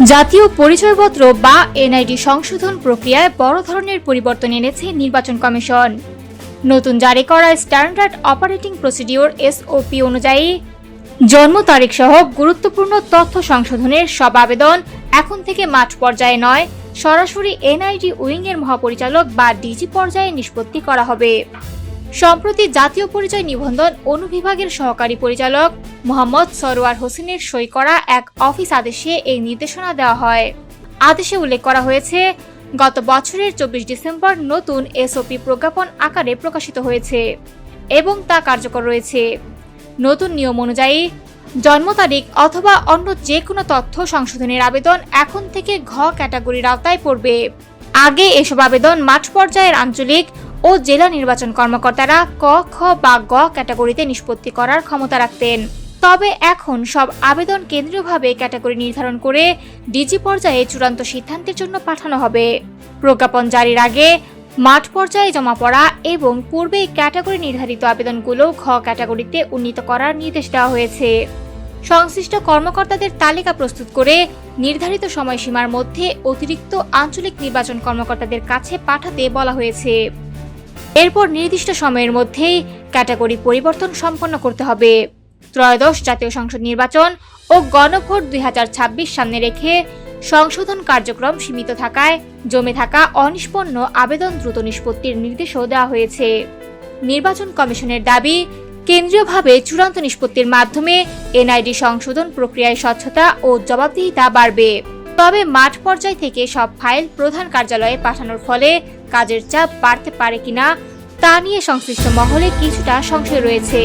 জাতীয় পরিচয়পত্র বা এনআইডি সংশোধন প্রক্রিয়ায় বড় ধরনের পরিবর্তন এনেছে নির্বাচন কমিশন। নতুন জারি করা স্ট্যান্ডার্ড অপারেটিং প্রসিডিওর এসওপি অনুযায়ী জন্ম তারিখ সহ গুরুত্বপূর্ণ তথ্য সংশোধনের সব আবেদন এখন থেকে মাঠ পর্যায়ে নয়, সরাসরি এনআইডি উইং এর মহাপরিচালক বা ডিজি পর্যায়ে নিষ্পত্তি করা হবে। সম্প্রতি জাতীয় পরিচয় নিবন্ধন অনুবিভাগের সহকারী পরিচালক মোহাম্মদ সরওয়ার হোসেনের সই করা এক অফিস আদেশে এই নির্দেশনা দেওয়া হয়। আদেশে উল্লেখ করা হয়েছে, গত বছরের 24 ডিসেম্বর নতুন এসওপি প্রজ্ঞাপন আকারে প্রকাশিত হয়েছে এবং তা কার্যকর রয়েছে। নতুন নিয়ম অনুযায়ী জন্ম তারিখ অথবা অন্য যে কোনো তথ্য সংশোধনের আবেদন এখন থেকে ঘ ক্যাটাগরির আওতায় পড়বে। আগে এসব আবেদন মাঠ পর্যায়ের আঞ্চলিক ও জেলা নির্বাচন কর্মকর্তারা ক, খ বা গ ক্যাটাগরিতে নিষ্পত্তি করার ক্ষমতা রাখতেন। তবে এখন সব আবেদন কেন্দ্রীয়ভাবে ক্যাটাগরি নির্ধারণ করে ডিজি পর্যায়ে চূড়ান্ত সিদ্ধান্তের জন্য পাঠানো হবে। প্রজ্ঞাপন জারির আগে মাঠ পর্যায়ে জমা পড়া এবং পূর্বে ক্যাটাগরি নির্ধারিত আবেদনগুলো ঘ ক্যাটাগরিতে উন্নীত করার নির্দেশ দেওয়া হয়েছে। সংশ্লিষ্ট কর্মকর্তাদের তালিকা প্রস্তুত করে নির্ধারিত সময়সীমার মধ্যে অতিরিক্ত আঞ্চলিক নির্বাচন কর্মকর্তাদের কাছে পাঠাতে বলা হয়েছে। এরপর নির্দিষ্ট সময়ের মধ্যেই ক্যাটাগরি পরিবর্তন সম্পন্ন করতে হবে। ত্রয়োদশ জাতীয় সংসদ নির্বাচন ও গণভোট 2026 সামনে রেখে সংশোধন কার্যক্রম সীমিত থাকায় জমে থাকা অনিষ্পন্ন আবেদন দ্রুত নিষ্পত্তির নির্দেশও দেওয়া হয়েছে। নির্বাচন কমিশনের দাবি, কেন্দ্রীয়ভাবে চূড়ান্ত নিষ্পত্তির মাধ্যমে এনআইডি সংশোধন প্রক্রিয়ায় স্বচ্ছতা ও জবাবদিহিতা বাড়বে। তবে মাঠ পর্যায় থেকে সব ফাইল প্রধান কার্যালয়ে পাঠানোর ফলে কাজের চাপ বাড়তে পারে কিনা তা নিয়ে সংশ্লিষ্ট মহলে কিছুটা সংশয় রয়েছে।